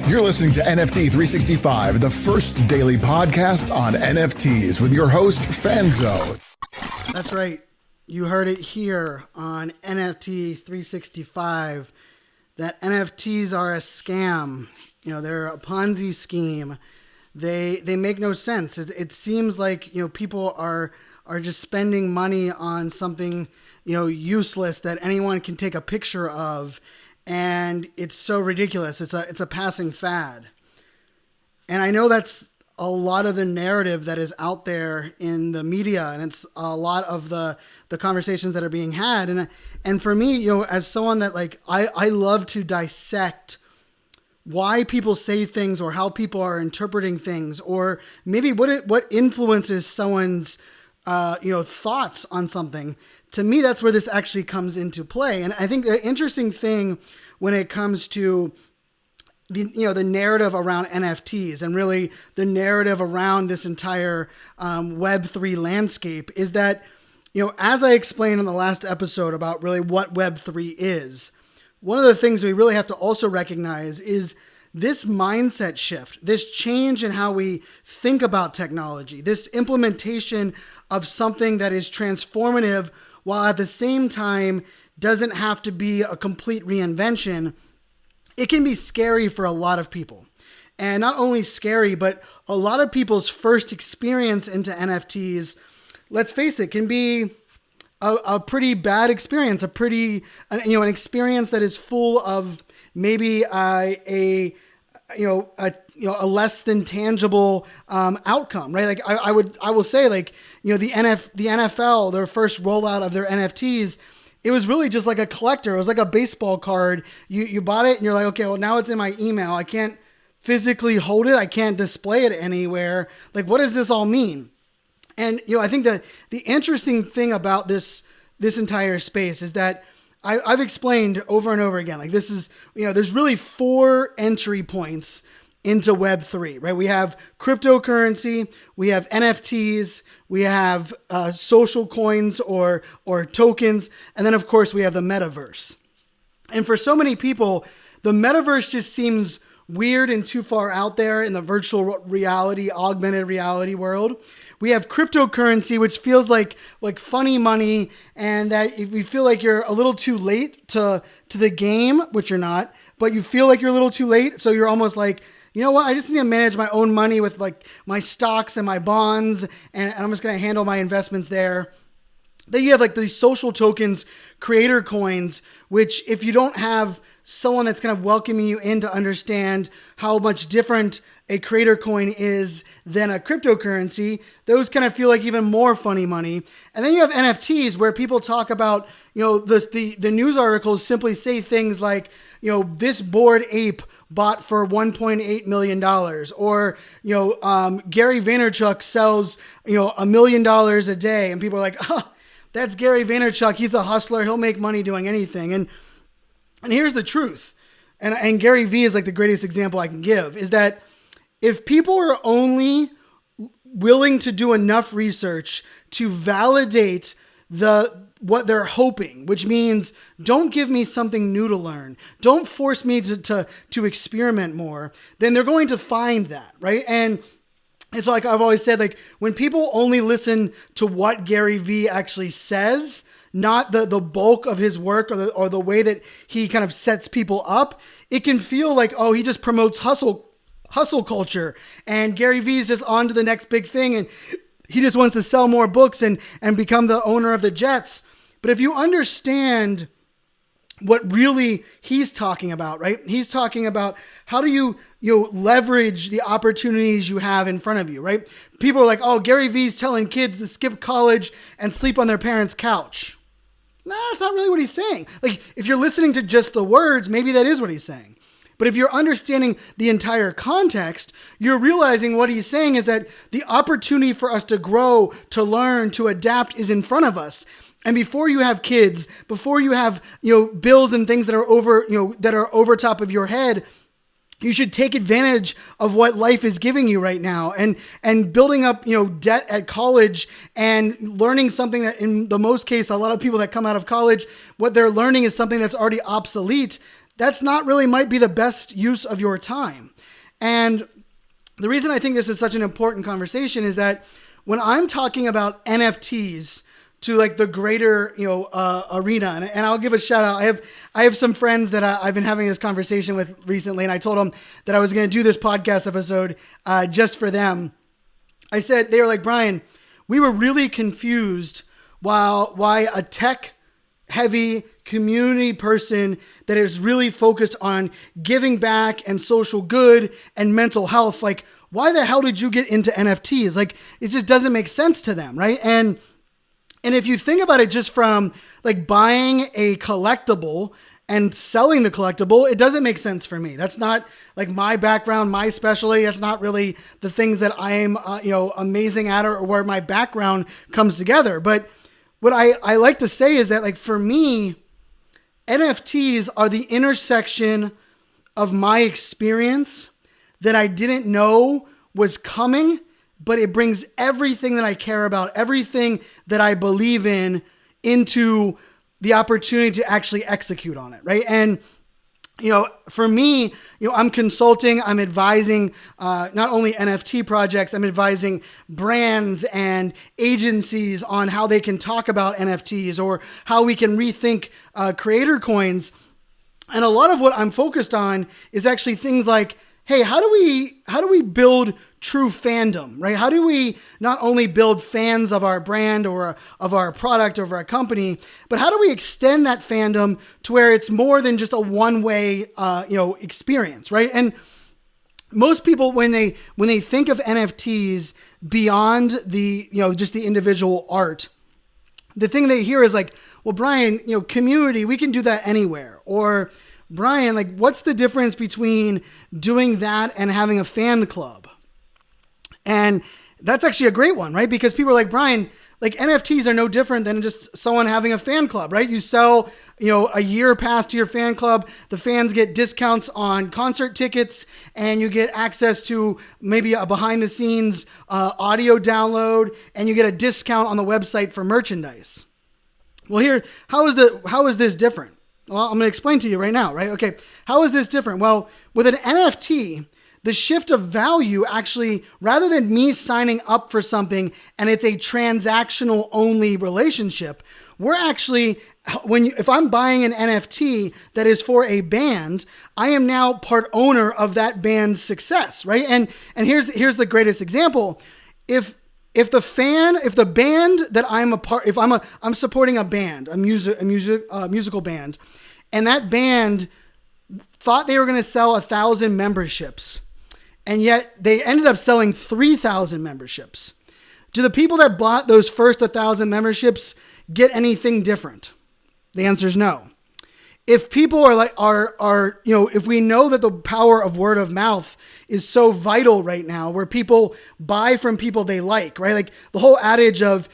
You're listening to NFT 365, the first daily podcast on NFTs with your host, Fanzo. That's right. You heard it here on NFT 365 that NFTs are a scam. You know, they're a Ponzi scheme. They make no sense. It seems like, you know, people are just spending money on something, you know, useless that anyone can take a picture of. And it's so ridiculous. It's a passing fad. And I know that's a lot of the narrative that is out there in the media, and it's a lot of the conversations that are being had. And for me, you know, as someone that I love to dissect why people say things or how people are interpreting things, or maybe what influences someone's thoughts on something. To me, that's where this actually comes into play. And I think the interesting thing when it comes to the narrative around NFTs and really the narrative around this entire Web3 landscape is that, you know, as I explained in the last episode about really what Web3 is, one of the things we really have to also recognize is this mindset shift, this change in how we think about technology, this implementation of something that is transformative while at the same time doesn't have to be a complete reinvention. It can be scary for a lot of people. And not only scary, but a lot of people's first experience into NFTs, let's face it, can be a pretty bad experience, an experience that is full of maybe a less than tangible outcome, right? Like I will say, like, you know, the NFL, their first rollout of their NFTs, it was really just like a collector. It was like a baseball card. You bought it and you're like, okay, well, now it's in my email. I can't physically hold it. I can't display it anywhere. Like, what does this all mean? And, you know, I think that the interesting thing about this entire space is that I've explained over and over again, like, this is, you know, there's really 4 entry points into Web3, right? We have cryptocurrency, we have NFTs, we have social coins or tokens, and then of course we have the Metaverse. And for so many people, the Metaverse just seems weird and too far out there in the virtual reality, augmented reality world. We have cryptocurrency, which feels like funny money, and that if you feel like you're a little too late to the game, which you're not, but you feel like you're a little too late, so you're almost like, you know what, I just need to manage my own money with like my stocks and my bonds, and I'm just going to handle my investments there. Then you have like these social tokens, creator coins, which if you don't have someone that's kind of welcoming you in to understand how much different a creator coin is than a cryptocurrency, those kind of feel like even more funny money. And then you have NFTs where people talk about, you know, the news articles simply say things like, you know, this Bored Ape bought for $1.8 million, or, you know, Gary Vaynerchuk sells, you know, $1 million a day. And people are like, oh, that's Gary Vaynerchuk. He's a hustler. He'll make money doing anything. And here's the truth. And Gary V is like the greatest example I can give, is that if people are only willing to do enough research to validate what they're hoping, which means don't give me something new to learn, don't force me to experiment more, then they're going to find that, right? And it's like I've always said, like, when people only listen to what Gary V actually says, not the bulk of his work or the way that he kind of sets people up, it can feel like, oh, he just promotes hustle culture, and Gary V is just on to the next big thing, and he just wants to sell more books and become the owner of the Jets. But if you understand what really he's talking about, right? He's talking about how do you leverage the opportunities you have in front of you, right? People are like, oh, Gary V's telling kids to skip college and sleep on their parents' couch. No, that's not really what he's saying. Like, if you're listening to just the words, maybe that is what he's saying. But if you're understanding the entire context, you're realizing what he's saying is that the opportunity for us to grow, to learn, to adapt is in front of us. And before you have kids, before you have, bills and things that are over top of your head, you should take advantage of what life is giving you right now, and building up, debt at college and learning something that in the most case, a lot of people that come out of college, what they're learning is something that's already obsolete. that's not really might be the best use of your time. And the reason I think this is such an important conversation is that when I'm talking about NFTs to like the greater, arena, and I'll give a shout out. I have some friends that I've been having this conversation with recently, and I told them that I was going to do this podcast episode just for them. I said, they were like, Brian, we were really confused why a tech heavy community person that is really focused on giving back and social good and mental health, like, why the hell did you get into NFTs? Like, it just doesn't make sense to them, right? And if you think about it just from like buying a collectible and selling the collectible, it doesn't make sense for me. That's not like my background, my specialty. That's not really the things that I am, amazing at, or where my background comes together. But what I like to say is that, like, for me, NFTs are the intersection of my experience that I didn't know was coming, but it brings everything that I care about, everything that I believe in, into the opportunity to actually execute on it, right? And, for me, I'm consulting, I'm advising not only NFT projects, I'm advising brands and agencies on how they can talk about NFTs or how we can rethink creator coins. And a lot of what I'm focused on is actually things like, hey, how do we build true fandom, right? How do we not only build fans of our brand or of our product or of our company, but how do we extend that fandom to where it's more than just a one-way, experience, right? And most people, when they think of NFTs beyond the, just the individual art, the thing they hear is like, well, Brian, community, we can do that anywhere. Or Brian, like, what's the difference between doing that and having a fan club? And that's actually a great one, right? Because people are like, Brian, like, NFTs are no different than just someone having a fan club, right? You sell, a year pass to your fan club. The fans get discounts on concert tickets, and you get access to maybe a behind the scenes audio download, and you get a discount on the website for merchandise. Well, how is this different? Well, I'm going to explain to you right now, right? Okay. How is this different? Well, with an NFT, the shift of value actually, rather than me signing up for something and it's a transactional only relationship, we're actually, if I'm buying an NFT that is for a band, I am now part owner of that band's success, right? And here's the greatest example. If the band that I'm a part, I'm supporting a band, a musical band, and that band thought they were going to sell 1,000 memberships, and yet they ended up selling 3,000 memberships. Do the people that bought those first 1,000 memberships get anything different? The answer is no. If people if we know that the power of word of mouth is so vital right now, where people buy from people they like, right? Like the whole adage of,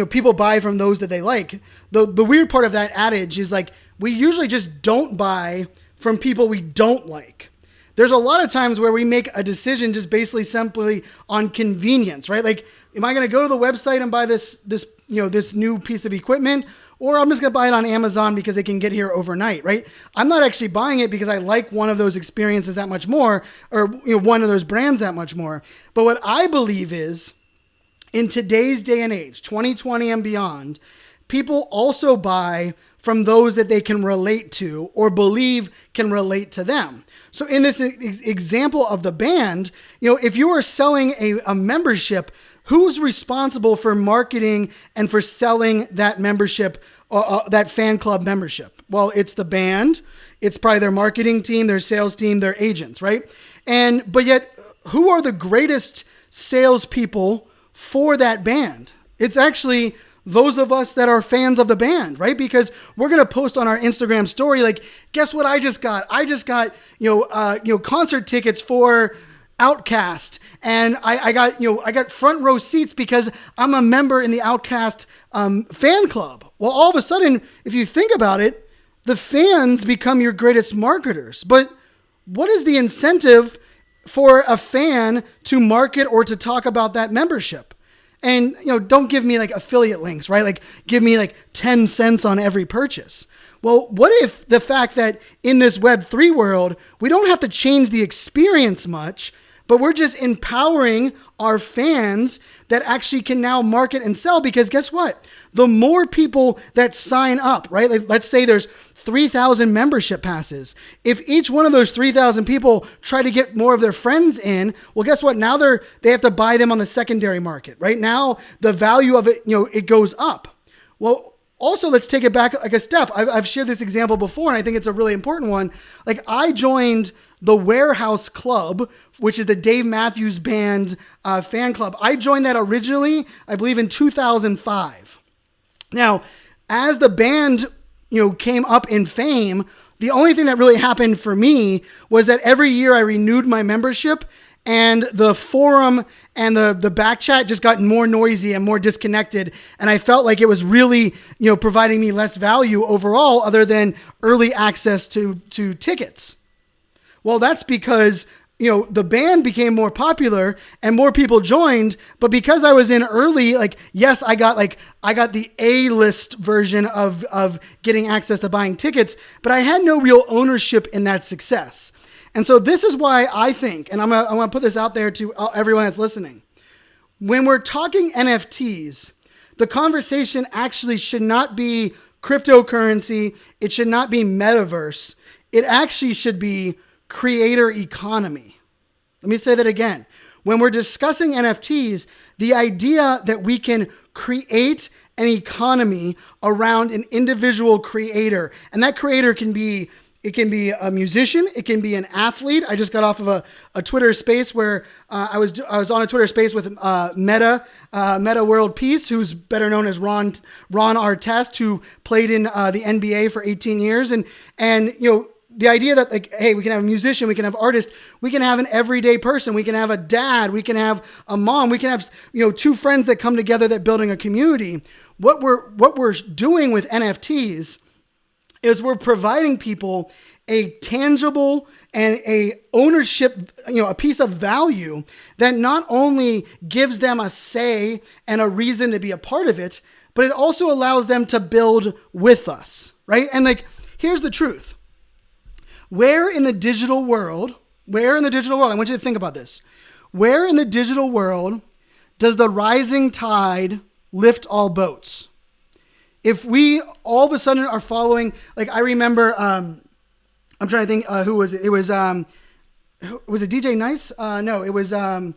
people buy from those that they like. The weird part of that adage is like, we usually just don't buy from people we don't like. There's a lot of times where we make a decision just basically simply on convenience, right? Like, am I going to go to the website and buy this new piece of equipment, or I'm just going to buy it on Amazon because it can get here overnight, right? I'm not actually buying it because I like one of those experiences that much more, or one of those brands that much more. But what I believe is, in today's day and age, 2020 and beyond, people also buy from those that they can relate to or believe can relate to them. So in this example of the band, if you are selling a membership, who's responsible for marketing and for selling that membership, that fan club membership? Well, it's the band. It's probably their marketing team, their sales team, their agents, right? But yet, who are the greatest salespeople for that band? It's actually those of us that are fans of the band, right? Because we're going to post on our Instagram story, like, guess what I just got? I just got, concert tickets for Outkast. And I got front row seats because I'm a member in the Outkast fan club. Well, all of a sudden, if you think about it, the fans become your greatest marketers. But what is the incentive for a fan to market or to talk about that membership? And, don't give me like affiliate links, right? Like give me like 10 cents on every purchase. Well, what if the fact that in this Web3 world, we don't have to change the experience much, but we're just empowering our fans that actually can now market and sell? Because guess what? The more people that sign up, right? Like, let's say there's 3,000 membership passes. If each one of those 3,000 people try to get more of their friends in, well, guess what? Now they have to buy them on the secondary market. Right now, the value of it, it goes up. Well, also, let's take it back like a step. I've shared this example before, and I think it's a really important one. Like, I joined the Warehouse Club, which is the Dave Matthews Band fan club. I joined that originally, I believe, in 2005. Now, as the band came up in fame, the only thing that really happened for me was that every year I renewed my membership, and the forum and the back chat just got more noisy and more disconnected. And I felt like it was really, providing me less value overall other than early access to tickets. Well, that's because, the band became more popular and more people joined, but because I was in early, like, yes, I got the A-list version of getting access to buying tickets, but I had no real ownership in that success. And so this is why I think, and I'm gonna put this out there to everyone that's listening. When we're talking NFTs, the conversation actually should not be cryptocurrency. It should not be metaverse. It actually should be creator economy. Let me say that again. When we're discussing NFTs, the idea that we can create an economy around an individual creator, and that creator can be a musician. It can be an athlete. I just got off of a Twitter space where I was on a Twitter space with Meta World Peace, who's better known as Ron Artest, who played in the NBA for 18 years. And the idea that, like, hey, we can have a musician, we can have artist, we can have an everyday person, we can have a dad, we can have a mom, we can have two friends that come together that building a community. What we're doing with NFTs is we're providing people a tangible and a ownership, a piece of value that not only gives them a say and a reason to be a part of it, but it also allows them to build with us, right? And like, here's the truth. Where in the digital world, I want you to think about this. Where in the digital world does the rising tide lift all boats? If we all of a sudden are following, like, I remember, I'm trying to think, who was it? It was it DJ Nice? No, it was, I'm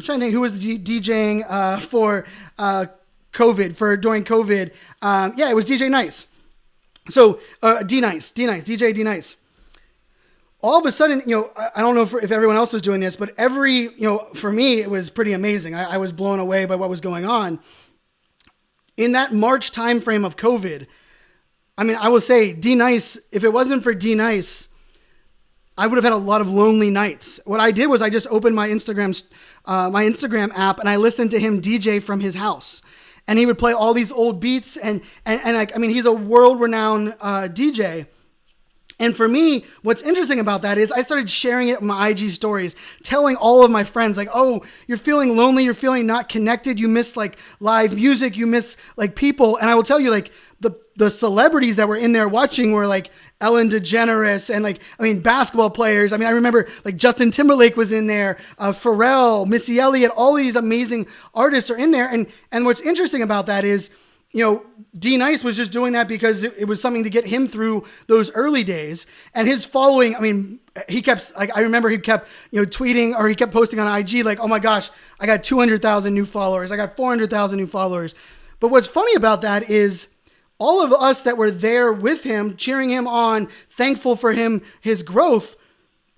trying to think who was DJing for during COVID. Yeah, it was DJ Nice. So, DJ D Nice. All of a sudden, I don't know if everyone else was doing this, but for me, it was pretty amazing. I was blown away by what was going on. In that March timeframe of COVID, I mean, I will say D-Nice, if it wasn't for D-Nice, I would have had a lot of lonely nights. What I did was I just opened my Instagram app and I listened to him DJ from his house. And he would play all these old beats and he's a world-renowned DJ. And for me, what's interesting about that is I started sharing it in my IG stories, telling all of my friends, like, oh, you're feeling lonely, you're feeling not connected, you miss like live music, you miss like people. And I will tell you, like, the celebrities that were in there watching were like Ellen DeGeneres and basketball players. I remember like Justin Timberlake was in there, Pharrell, Missy Elliott, all these amazing artists are in there. And what's interesting about that is, D-Nice was just doing that because it was something to get him through those early days. And his following, he kept, like, I remember he kept, tweeting, or he kept posting on IG, like, oh my gosh, I got 200,000 new followers. I got 400,000 new followers. But what's funny about that is all of us that were there with him, cheering him on, thankful for his growth,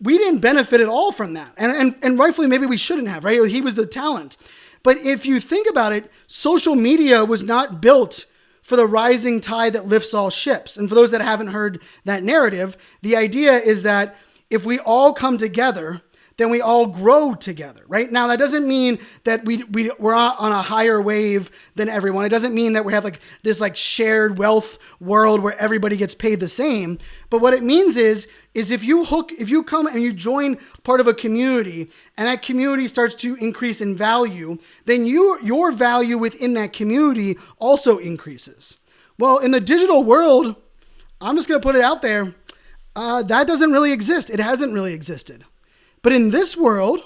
we didn't benefit at all from that. And rightfully, maybe we shouldn't have, right? He was the talent. But if you think about it, social media was not built for the rising tide that lifts all ships. And for those that haven't heard that narrative, the idea is that if we all come together, then we all grow together, right? Now, that doesn't mean that we're on a higher wave than everyone. It doesn't mean that we have like this like shared wealth world where everybody gets paid the same. But what it means is if you come and you join part of a community and that community starts to increase in value, then your value within that community also increases. Well, in the digital world, I'm just going to put it out there, that doesn't really exist. It hasn't really existed. But in this world,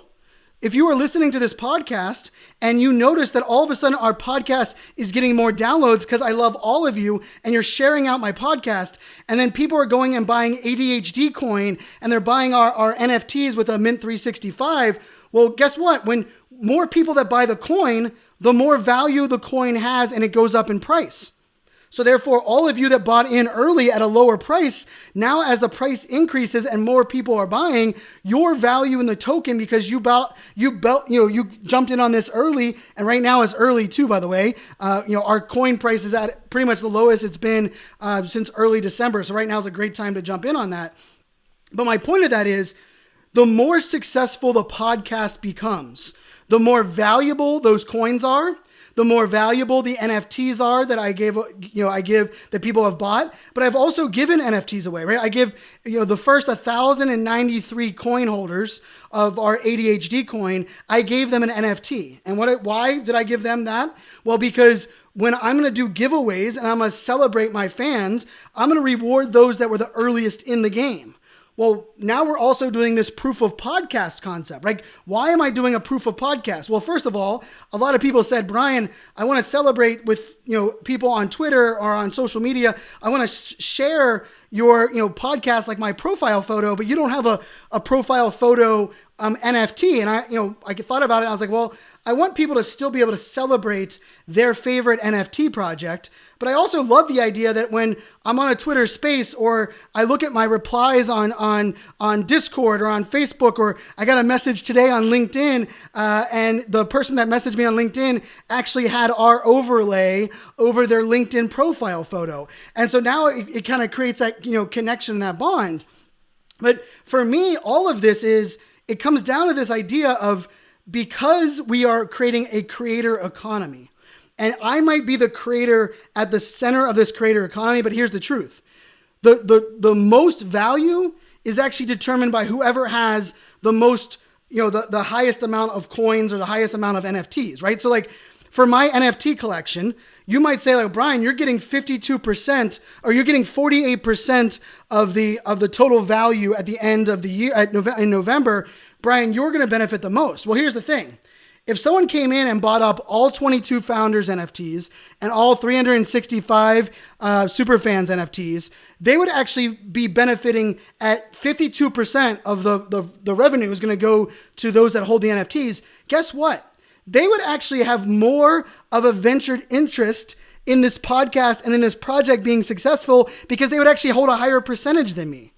if you are listening to this podcast and you notice that all of a sudden our podcast is getting more downloads because I love all of you and you're sharing out my podcast, and then people are going and buying ADHD Coin and they're buying our NFTs with a Mint 365, well, guess what? When more people that buy the coin, the more value the coin has and it goes up in price. So therefore, all of you that bought in early at a lower price, now as the price increases and more people are buying, your value in the token, because you jumped in on this early, and right now is early too, by the way. Our coin price is at pretty much the lowest it's been since early December. So right now is a great time to jump in on that. But my point of that is, the more successful the podcast becomes, the more valuable those coins are, the more valuable the NFTs are that I give that people have bought. But I've also given NFTs away, right? I give, the first 1,093 coin holders of our ADHD coin, I gave them an NFT. And why did I give them that? Well, because when I'm going to do giveaways and I'm going to celebrate my fans, I'm going to reward those that were the earliest in the game. Well, now we're also doing this proof of podcast concept, right? Why am I doing a proof of podcast? Well, first of all, a lot of people said, Brian, I want to celebrate with, people on Twitter or on social media. I want to share your, podcast, like my profile photo, but you don't have a profile photo NFT. And I thought about it. And I was like, well, I want people to still be able to celebrate their favorite NFT project. But I also love the idea that when I'm on a Twitter space, or I look at my replies on Discord or on Facebook, or I got a message today on LinkedIn, and the person that messaged me on LinkedIn actually had our overlay over their LinkedIn profile photo. And so now it kind of creates that, connection and that bond. But for me, all of this it comes down to this idea of, because we are creating a creator economy, and I might be the creator at the center of this creator economy, but here's the truth. The most value is actually determined by whoever has the most, the highest amount of coins or the highest amount of NFTs, right? So like for my NFT collection, you might say, like, Brian, you're getting 52%, or you're getting 48% of the total value at the end of the year in November. Brian, you're going to benefit the most. Well, here's the thing. If someone came in and bought up all 22 founders NFTs and all 365 superfans NFTs, they would actually be benefiting at 52% of the revenue is going to go to those that hold the NFTs. Guess what? They would actually have more of a ventured interest in this podcast and in this project being successful, because they would actually hold a higher percentage than me.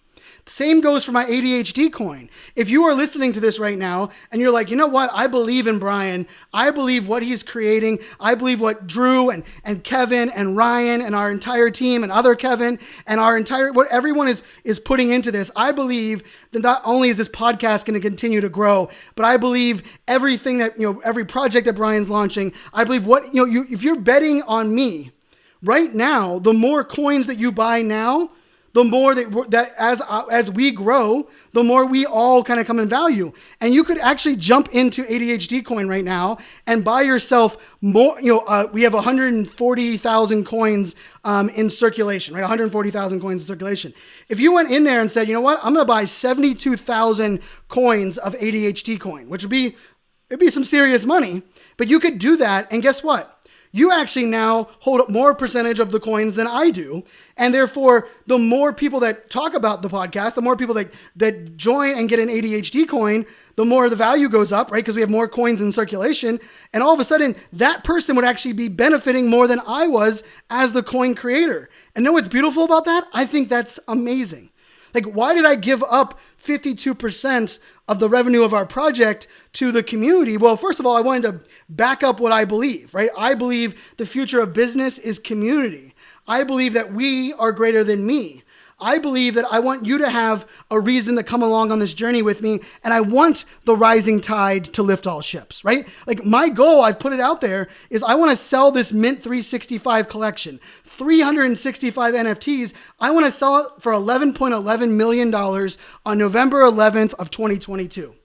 Same goes for my ADHD coin. If you are listening to this right now and you're like, you know what? I believe in Brian. I believe what he's creating. I believe what Drew and Kevin and Ryan and our entire team and other Kevin and what everyone is putting into this. I believe that not only is this podcast going to continue to grow, but I believe everything that, every project that Brian's launching, I believe if you're betting on me right now, the more coins that you buy now, the more that as we grow, the more we all kind of come in value. And you could actually jump into ADHD Coin right now and buy yourself more. We have 140,000 coins in circulation, right? 140,000 coins in circulation. If you went in there and said, you know what, I'm going to buy 72,000 coins of ADHD Coin, which it'd be some serious money, but you could do that. And guess what? You actually now hold more percentage of the coins than I do. And therefore, the more people that talk about the podcast, the more people that join and get an ADHD coin, the more the value goes up, right? Because we have more coins in circulation. And all of a sudden, that person would actually be benefiting more than I was as the coin creator. And know what's beautiful about that? I think that's amazing. Like, why did I give up 52% of the revenue of our project to the community? Well, first of all, I wanted to back up what I believe, right? I believe the future of business is community. I believe that we are greater than me. I believe that I want you to have a reason to come along on this journey with me. And I want the rising tide to lift all ships, right? Like my goal, I've put it out there, is I want to sell this Mint 365 collection, 365 NFTs. I want to sell it for $11.11 million on November 11th of 2022.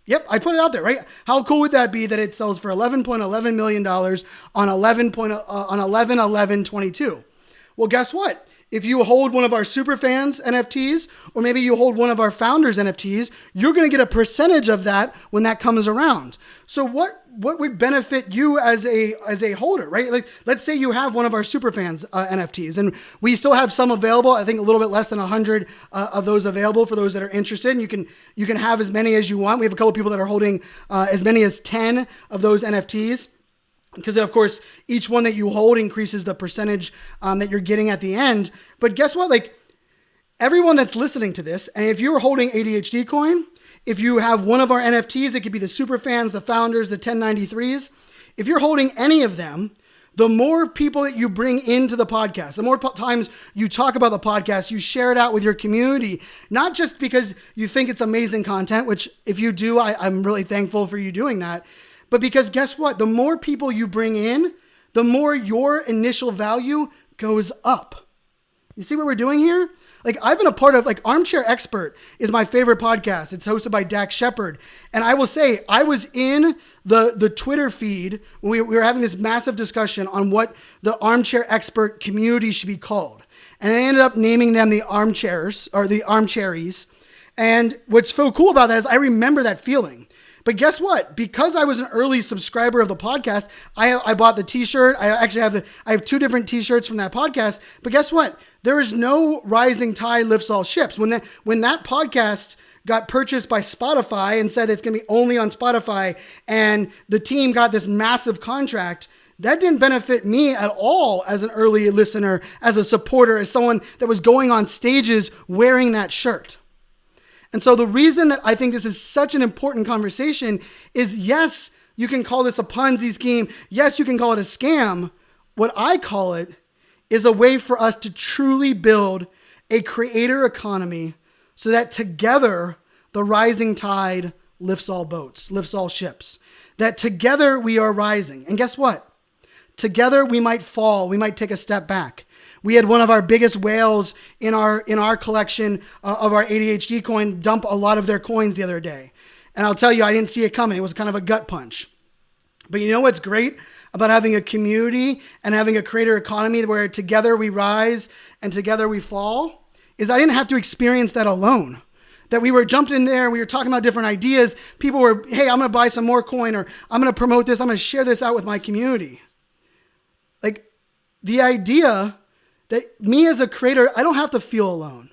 Yep, I put it out there, right? How cool would that be that it sells for $11.11 million on 11/11/22? Well, guess what? If you hold one of our super fans NFTs, or maybe you hold one of our founders NFTs, you're going to get a percentage of that when that comes around. So what would benefit you as a holder, right? Like, let's say you have one of our super fans NFTs, and we still have some available. I think a little bit less than 100 of those available for those that are interested. And you can have as many as you want. We have a couple people that are holding as many as 10 of those NFTs. Because, of course, each one that you hold increases the percentage that you're getting at the end. But guess what? Like, everyone that's listening to this, and if you're holding ADHD Coin, if you have one of our NFTs, it could be the super fans, the founders, the 1093s. If you're holding any of them, the more people that you bring into the podcast, the more times you talk about the podcast, you share it out with your community, not just because you think it's amazing content, which if you do, I'm really thankful for you doing that. But because guess what? The more people you bring in, the more your initial value goes up. You see what we're doing here? Like, I've been a part of, like, Armchair Expert is my favorite podcast. It's hosted by Dax Shepard. And I will say, I was in the Twitter feed when we were having this massive discussion on what the Armchair Expert community should be called. And I ended up naming them the Armchairs, or the Armchairies. And what's so cool about that is I remember that feeling. But guess what? Because I was an early subscriber of the podcast, I bought the t-shirt. I have 2 different t-shirts from that podcast. But guess what? There is no rising tide lifts all ships. When that podcast got purchased by Spotify and said it's going to be only on Spotify, and the team got this massive contract, that didn't benefit me at all as an early listener, as a supporter, as someone that was going on stages wearing that shirt. And so the reason that I think this is such an important conversation is, yes, you can call this a Ponzi scheme. Yes, you can call it a scam. What I call it is a way for us to truly build a creator economy so that together the rising tide lifts all boats, lifts all ships. That together we are rising. And guess what? Together we might fall. We might take a step back. We had one of our biggest whales in our collection of our ADHD coin dump a lot of their coins the other day. And I'll tell you, I didn't see it coming. It was kind of a gut punch. But you know what's great about having a community and having a creator economy where together we rise and together we fall? Is I didn't have to experience that alone. That we were jumped in there and we were talking about different ideas. People were, hey, I'm going to buy some more coin, or I'm going to promote this. I'm going to share this out with my community. Like, the idea that me as a creator, I don't have to feel alone.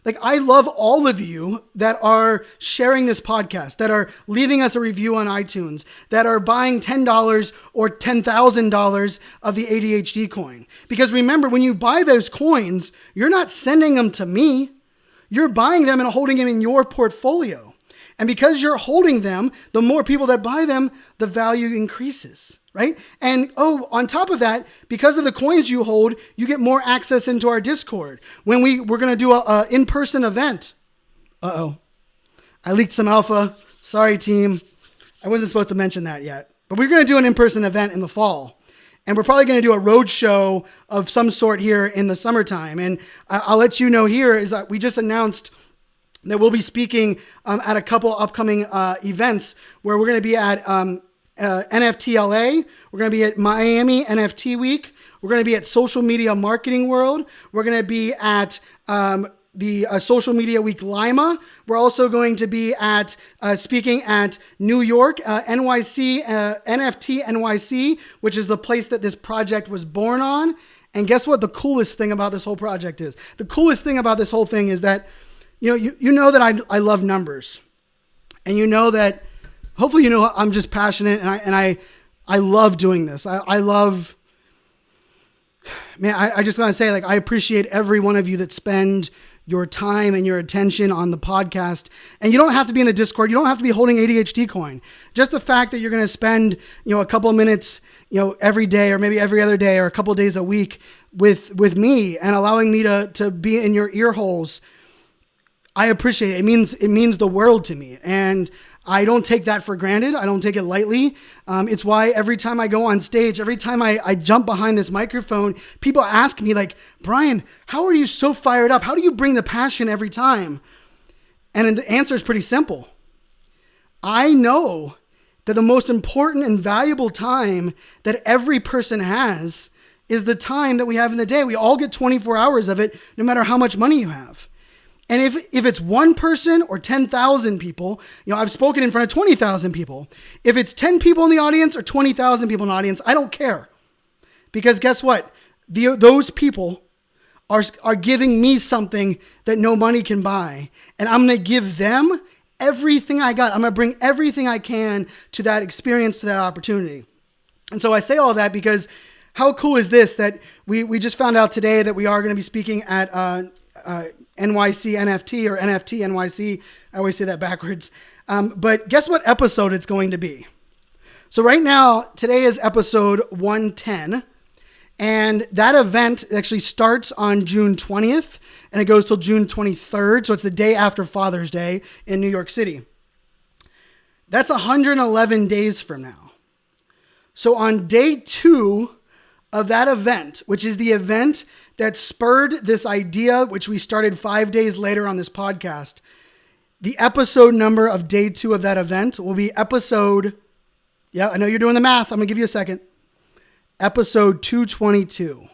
Like, I love all of you that are sharing this podcast, that are leaving us a review on iTunes, that are buying $10 or $10,000 of the ADHD coin. Because remember, when you buy those coins, you're not sending them to me. You're buying them and holding them in your portfolio. And because you're holding them, the more people that buy them, the value increases, right? And on top of that, because of the coins you hold, you get more access into our Discord. When we're going to do a in-person event. I leaked some alpha. Sorry, team. I wasn't supposed to mention that yet. But we're going to do an in-person event in the fall. And we're probably going to do a road show of some sort here in the summertime. And I'll let you know here is that we just announced that we'll be speaking at a couple upcoming events where we're going to be at NFT LA. We're going to be at Miami NFT Week. We're going to be at Social Media Marketing World. We're going to be at the Social Media Week Lima. We're also going to be at speaking at New York, NYC, NFT NYC, which is the place that this project was born on. And guess what the coolest thing about this whole project is? The coolest thing about this whole thing is that you know that I love numbers, and you know that hopefully I'm just passionate, and I love doing this. I love, man. I just want to say, like, I appreciate every one of you that spend your time and your attention on the podcast. And you don't have to be in the Discord. You don't have to be holding ADHD Coin. Just the fact that you're going to spend, a couple of minutes, every day or maybe every other day or a couple of days a week with me and allowing me to be in your ear holes, I appreciate it. It means the world to me. And I don't take that for granted. I don't take it lightly. It's why every time I go on stage, every time I jump behind this microphone, people ask me like, Brian, how are you so fired up? How do you bring the passion every time? And the answer is pretty simple. I know that the most important and valuable time that every person has is the time that we have in the day. We all get 24 hours of it, no matter how much money you have. And if it's one person or 10,000 people, I've spoken in front of 20,000 people. If it's 10 people in the audience or 20,000 people in the audience, I don't care. Because guess what? Those people are giving me something that no money can buy. And I'm going to give them everything I got. I'm going to bring everything I can to that experience, to that opportunity. And so I say all that because how cool is this that we just found out today that we are going to be speaking at NYC NFT or NFT NYC. I always say that backwards. But guess what episode it's going to be? So right now, today is episode 110. And that event actually starts on June 20th and it goes till June 23rd. So it's the day after Father's Day in New York City. That's 111 days from now. So on day 2 of that event, which is the event that spurred this idea, which we started 5 days later on this podcast, the episode number of day 2 of that event will be episode, I know you're doing the math. I'm going to give you a second. Episode 222.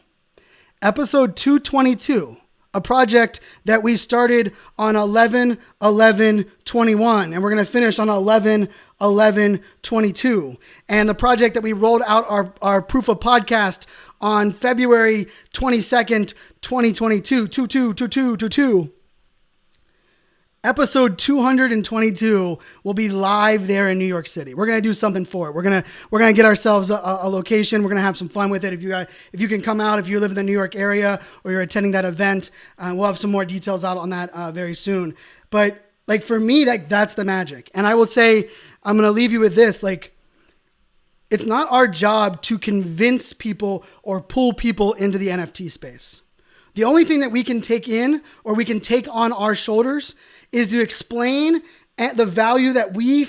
Episode 222, a project that we started on 11/11/21, and we're going to finish on 11/11/22. And the project that we rolled out our proof of podcast on February 22nd, 2022, 222222. Episode 222 will be live there in New York City. We're going to do something for it. We're going to get ourselves a location. We're going to have some fun with it. If you can come out, if you live in the New York area or you're attending that event, we'll have some more details out on that very soon. But like for me, that's the magic. And I would say, I'm going to leave you with this. Like, it's not our job to convince people or pull people into the NFT space. The only thing that we can take in or we can take on our shoulders is to explain the value that we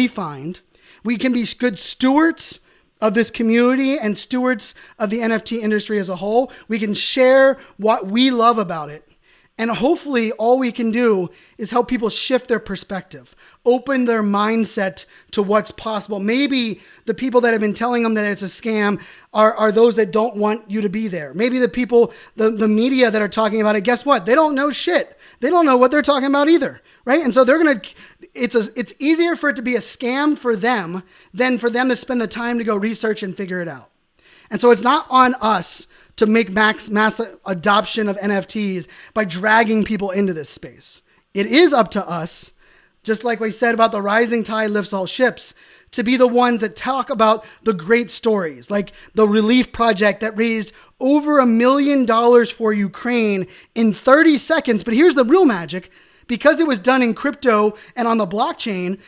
find. We can be good stewards of this community and stewards of the NFT industry as a whole. We can share what we love about it. And hopefully all we can do is help people shift their perspective, open their mindset to what's possible. Maybe the people that have been telling them that it's a scam are those that don't want you to be there. Maybe the people, the media that are talking about it, guess what? They don't know shit. They don't know what they're talking about either, right? And so it's easier for it to be a scam for them than for them to spend the time to go research and figure it out. And so it's not on us to make mass adoption of NFTs by dragging people into this space. It is up to us, just like we said about the rising tide lifts all ships, to be the ones that talk about the great stories, like the relief project that raised over $1 million for Ukraine in 30 seconds. But here's the real magic. Because it was done in crypto and on the blockchain,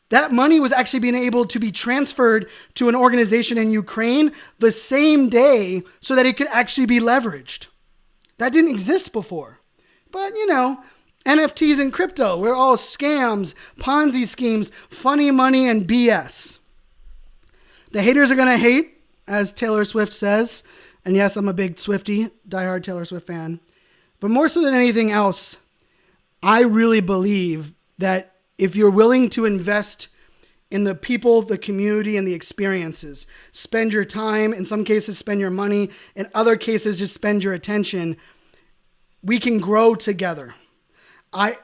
that money was actually being able to be transferred to an organization in Ukraine the same day so that it could actually be leveraged. That didn't exist before. But, NFTs and crypto, we're all scams, Ponzi schemes, funny money, and BS. The haters are going to hate, as Taylor Swift says. And yes, I'm a big Swiftie, diehard Taylor Swift fan. But more so than anything else, I really believe that if you're willing to invest in the people, the community, and the experiences, spend your time, in some cases spend your money, in other cases just spend your attention, we can grow together.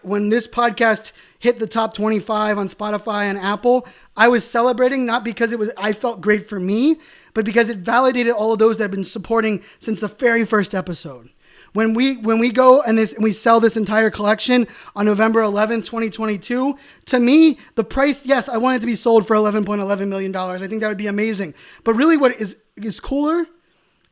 When this podcast hit the top 25 on Spotify and Apple, I was celebrating not because I felt great for me, but because it validated all of those that have been supporting since the very first episode. When we go and we sell this entire collection on November 11th, 2022, to me, the price, yes, I want it to be sold for $11.11 million. I think that would be amazing. But really what is cooler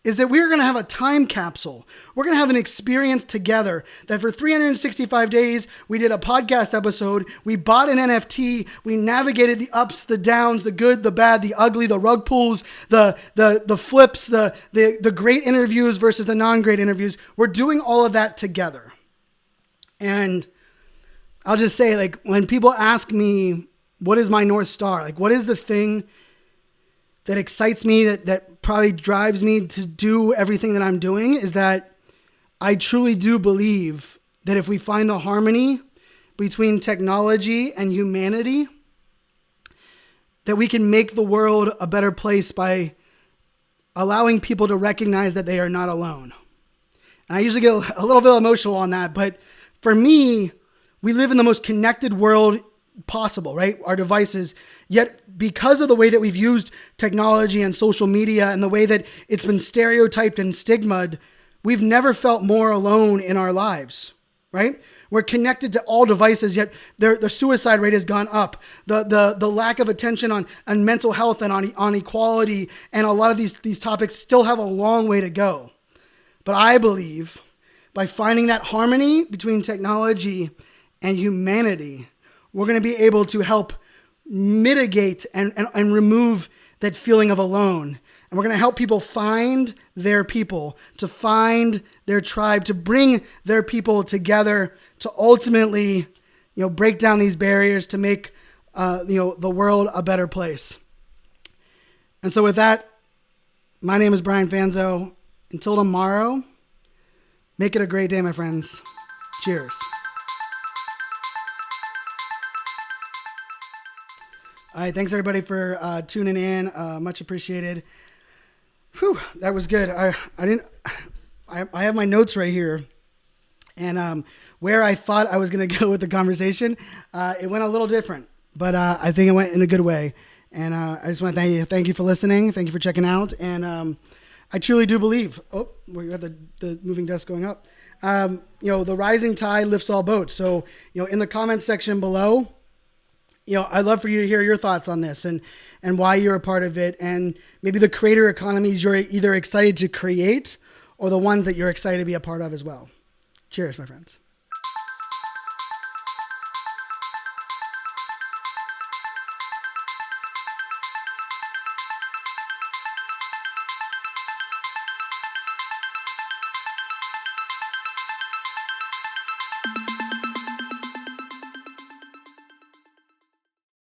is that we're going to have a time capsule. We're going to have an experience together that for 365 days, we did a podcast episode. We bought an NFT. We navigated the ups, the downs, the good, the bad, the ugly, the rug pulls, the flips, the great interviews versus the non-great interviews. We're doing all of that together. And I'll just say, like, when people ask me, what is my North Star? Like, what is the thing that excites me, that probably drives me to do everything that I'm doing, is that I truly do believe that if we find the harmony between technology and humanity, that we can make the world a better place by allowing people to recognize that they are not alone. And I usually get a little bit emotional on that, but for me, we live in the most connected world possible, right? Our devices. Yet because of the way that we've used technology and social media and the way that it's been stereotyped and stigmatized, we've never felt more alone in our lives, right? We're connected to all devices, yet the suicide rate has gone up. The lack of attention on mental health and on equality and a lot of these topics still have a long way to go. But I believe by finding that harmony between technology and humanity, we're going to be able to help mitigate and remove that feeling of alone. And we're going to help people find their people, to find their tribe, to bring their people together, to ultimately, break down these barriers to make, the world a better place. And so with that, my name is Brian Fanzo. Until tomorrow, make it a great day, my friends. Cheers. All right, thanks everybody for tuning in. Much appreciated. Whew, that was good. I have my notes right here, and where I thought I was going to go with the conversation, it went a little different, but I think it went in a good way. And I just want to thank you for listening. Thank you for checking out. And I truly do believe. Oh, we got the moving desk going up. The rising tide lifts all boats. So in the comments section below, I'd love for you to hear your thoughts on this and why you're a part of it, and maybe the creator economies you're either excited to create or the ones that you're excited to be a part of as well. Cheers, my friends.